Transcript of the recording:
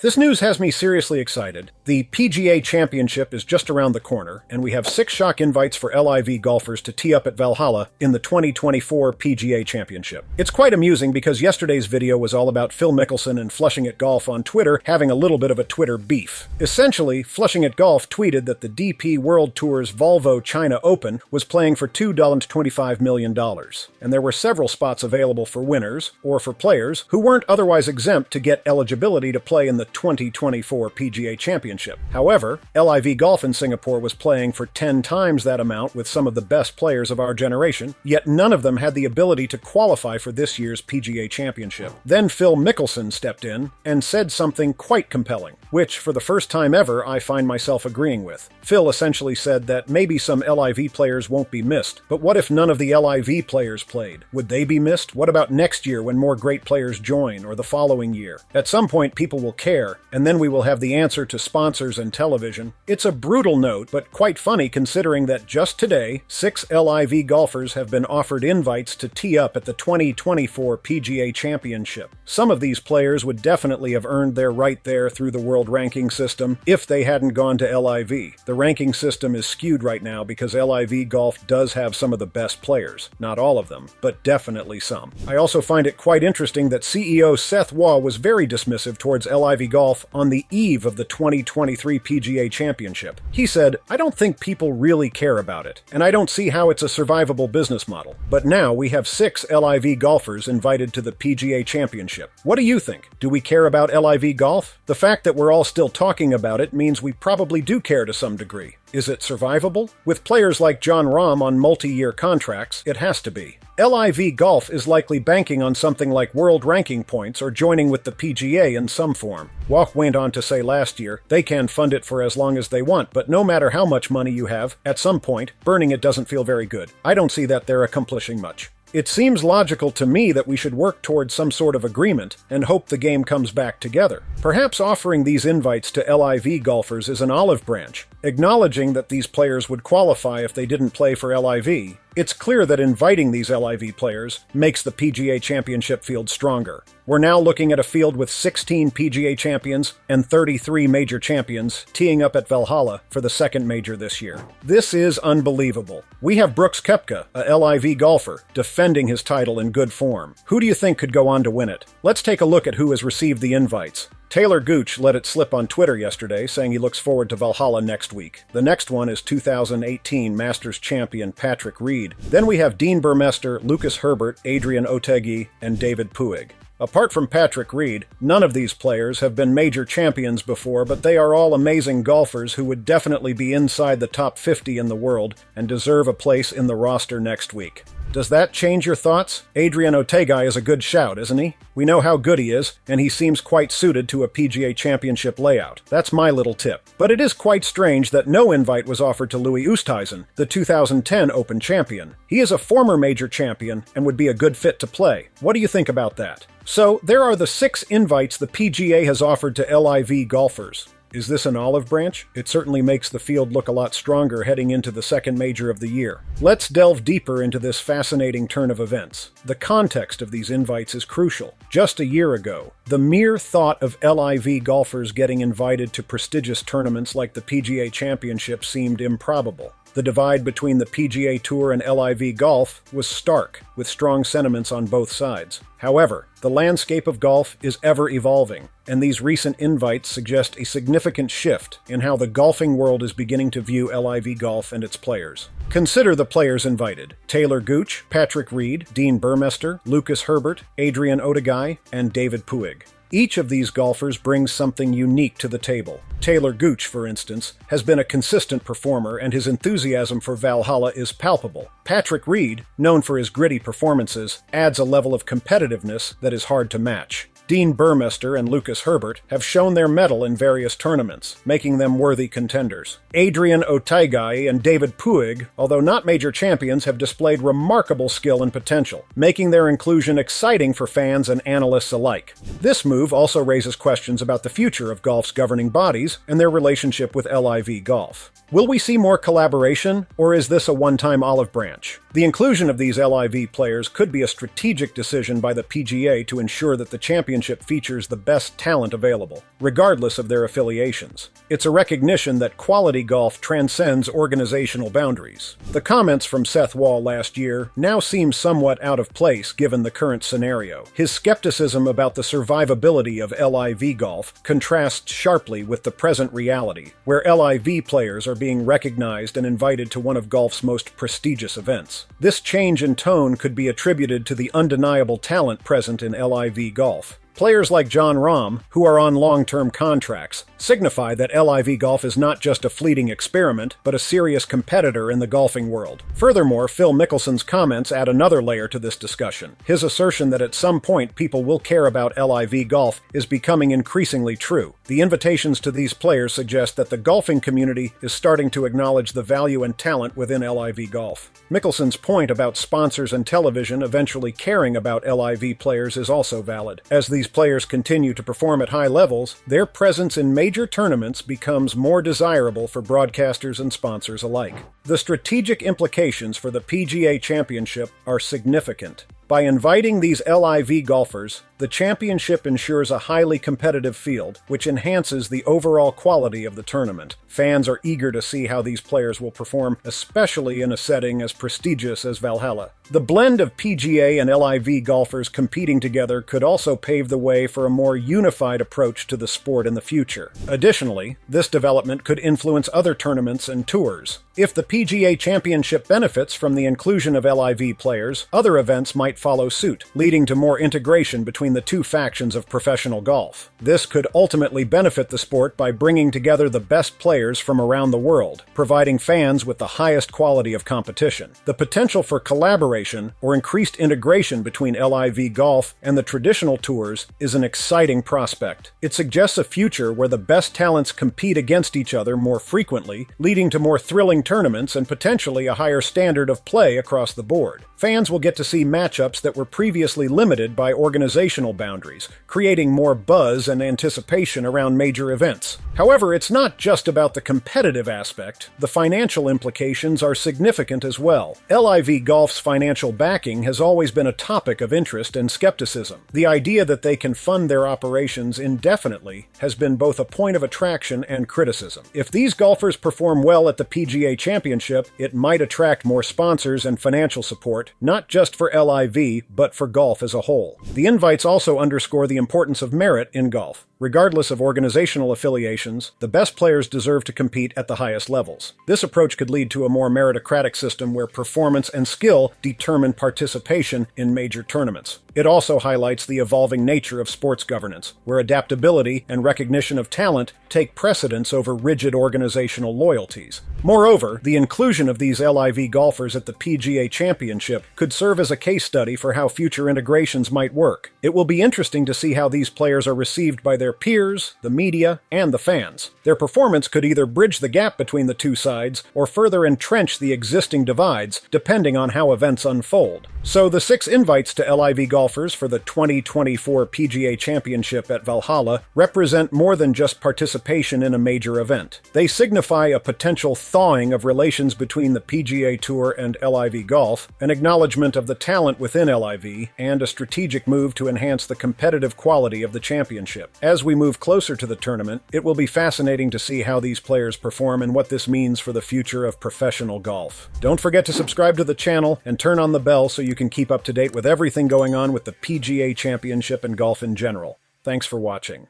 This news has me seriously excited. The PGA Championship is just around the corner, and we have 6 shock invites for LIV golfers to tee up at Valhalla in the 2024 PGA Championship. It's quite amusing because yesterday's video was all about Phil Mickelson and Flushing It Golf on Twitter having a little bit of a Twitter beef. Essentially, Flushing It Golf tweeted that the DP World Tour's Volvo China Open was playing for $2.25 million, and there were several spots available for winners, or for players, who weren't otherwise exempt to get eligibility to play in the 2024 PGA Championship. However, LIV Golf in Singapore was playing for 10 times that amount with some of the best players of our generation, yet none of them had the ability to qualify for this year's PGA Championship. Then Phil Mickelson stepped in and said something quite compelling, which, for the first time ever, I find myself agreeing with. Phil essentially said that maybe some LIV players won't be missed, but what if none of the LIV players played? Would they be missed? What about next year when more great players join, or the following year? At some point, people will care, and then we will have the answer to sponsors and television. It's a brutal note, but quite funny considering that just today, 6 LIV golfers have been offered invites to tee up at the 2024 PGA Championship. Some of these players would definitely have earned their right there through the world ranking system if they hadn't gone to LIV. The ranking system is skewed right now because LIV Golf does have some of the best players. Not all of them, but definitely some. I also find it quite interesting that CEO Seth Waugh was very dismissive towards LIV Golf on the eve of the 2023 PGA Championship. He said, "I don't think people really care about it, and I don't see how it's a survivable business model." But now we have 6 LIV golfers invited to the PGA Championship. What do you think? Do we care about LIV Golf? The fact that we're all still talking about it means we probably do care to some degree. Is it survivable? With players like Jon Rahm on multi-year contracts, it has to be. LIV Golf is likely banking on something like world ranking points or joining with the PGA in some form. Waugh went on to say last year, they can fund it for as long as they want, but no matter how much money you have, at some point, burning it doesn't feel very good. I don't see that they're accomplishing much. It seems logical to me that we should work towards some sort of agreement and hope the game comes back together. Perhaps offering these invites to LIV golfers is an olive branch, acknowledging that these players would qualify if they didn't play for LIV. It's clear that inviting these LIV players makes the PGA Championship field stronger. We're now looking at a field with 16 PGA champions and 33 major champions teeing up at Valhalla for the second major this year. This is unbelievable. We have Brooks Koepka, a LIV golfer, defending his title in good form. Who do you think could go on to win it? Let's take a look at who has received the invites. Taylor Gooch let it slip on Twitter yesterday, saying he looks forward to Valhalla next week. The next one is 2018 Masters champion Patrick Reed. Then we have Dean Burmester, Lucas Herbert, Adrian Otaegui, and David Puig. Apart from Patrick Reed, none of these players have been major champions before, but they are all amazing golfers who would definitely be inside the top 50 in the world and deserve a place in the roster next week. Does that change your thoughts? Adrian Otaegui is a good shout, isn't he? We know how good he is, and he seems quite suited to a PGA Championship layout. That's my little tip. But it is quite strange that no invite was offered to Louis Oosthuizen, the 2010 Open champion. He is a former major champion and would be a good fit to play. What do you think about that? So, there are the 6 invites the PGA has offered to LIV golfers. Is this an olive branch? It certainly makes the field look a lot stronger heading into the second major of the year. Let's delve deeper into this fascinating turn of events. The context of these invites is crucial. Just a year ago, the mere thought of LIV golfers getting invited to prestigious tournaments like the PGA Championship seemed improbable. The divide between the PGA Tour and LIV Golf was stark, with strong sentiments on both sides. However, the landscape of golf is ever evolving, and these recent invites suggest a significant shift in how the golfing world is beginning to view LIV Golf and its players. Consider the players invited: Taylor Gooch, Patrick Reed, Dean Burmester, Lucas Herbert, Adrian Otaegui, and David Puig. Each of these golfers brings something unique to the table. Taylor Gooch, for instance, has been a consistent performer and his enthusiasm for Valhalla is palpable. Patrick Reed, known for his gritty performances, adds a level of competitiveness that is hard to match. Dean Burmester and Lucas Herbert have shown their mettle in various tournaments, making them worthy contenders. Adrian Otaegui and David Puig, although not major champions, have displayed remarkable skill and potential, making their inclusion exciting for fans and analysts alike. This move also raises questions about the future of golf's governing bodies and their relationship with LIV Golf. Will we see more collaboration, or is this a one-time olive branch? The inclusion of these LIV players could be a strategic decision by the PGA to ensure that the championship Championship features the best talent available, regardless of their affiliations. It's a recognition that quality golf transcends organizational boundaries. The comments from Seth Waugh last year now seem somewhat out of place given the current scenario. His skepticism about the survivability of LIV Golf contrasts sharply with the present reality, where LIV players are being recognized and invited to one of golf's most prestigious events. This change in tone could be attributed to the undeniable talent present in LIV Golf. Players like Jon Rahm, who are on long-term contracts, signify that LIV Golf is not just a fleeting experiment, but a serious competitor in the golfing world. Furthermore, Phil Mickelson's comments add another layer to this discussion. His assertion that at some point people will care about LIV Golf is becoming increasingly true. The invitations to these players suggest that the golfing community is starting to acknowledge the value and talent within LIV Golf. Mickelson's point about sponsors and television eventually caring about LIV players is also valid. As these players continue to perform at high levels, their presence in major tournaments becomes more desirable for broadcasters and sponsors alike. The strategic implications for the PGA Championship are significant. By inviting these LIV golfers, the championship ensures a highly competitive field, which enhances the overall quality of the tournament. Fans are eager to see how these players will perform, especially in a setting as prestigious as Valhalla. The blend of PGA and LIV golfers competing together could also pave the way for a more unified approach to the sport in the future. Additionally, this development could influence other tournaments and tours. If the PGA Championship benefits from the inclusion of LIV players, other events might follow suit, leading to more integration between the two factions of professional golf. This could ultimately benefit the sport by bringing together the best players from around the world, providing fans with the highest quality of competition. The potential for collaboration or increased integration between LIV Golf and the traditional tours is an exciting prospect. It suggests a future where the best talents compete against each other more frequently, leading to more thrilling tournaments and potentially a higher standard of play across the board. Fans will get to see matchups that were previously limited by organizational boundaries, creating more buzz and anticipation around major events. However, it's not just about the competitive aspect. The financial implications are significant as well. LIV Golf's financial backing has always been a topic of interest and skepticism. The idea that they can fund their operations indefinitely has been both a point of attraction and criticism. If these golfers perform well at the PGA Championship, it might attract more sponsors and financial support, not just for LIV, but for golf as a whole. The invites also underscore the importance of merit in golf. Regardless of organizational affiliations, the best players deserve to compete at the highest levels. This approach could lead to a more meritocratic system where performance and skill determine participation in major tournaments. It also highlights the evolving nature of sports governance, where adaptability and recognition of talent take precedence over rigid organizational loyalties. Moreover, the inclusion of these LIV golfers at the PGA Championship could serve as a case study for how future integrations might work. It will be interesting to see how these players are received by their peers, the media, and the fans. Their performance could either bridge the gap between the two sides or further entrench the existing divides, depending on how events unfold. So the 6 invites to LIV golfers for the 2024 PGA Championship at Valhalla represent more than just participation in a major event. They signify a potential thawing of relations between the PGA Tour and LIV Golf, an acknowledgement of the talent within LIV, and a strategic move to enhance the competitive quality of the championship. As we move closer to the tournament, it will be fascinating to see how these players perform and what this means for the future of professional golf. Don't forget to subscribe to the channel and turn on the bell so you can keep up to date with everything going on with the PGA Championship and golf in general. Thanks for watching.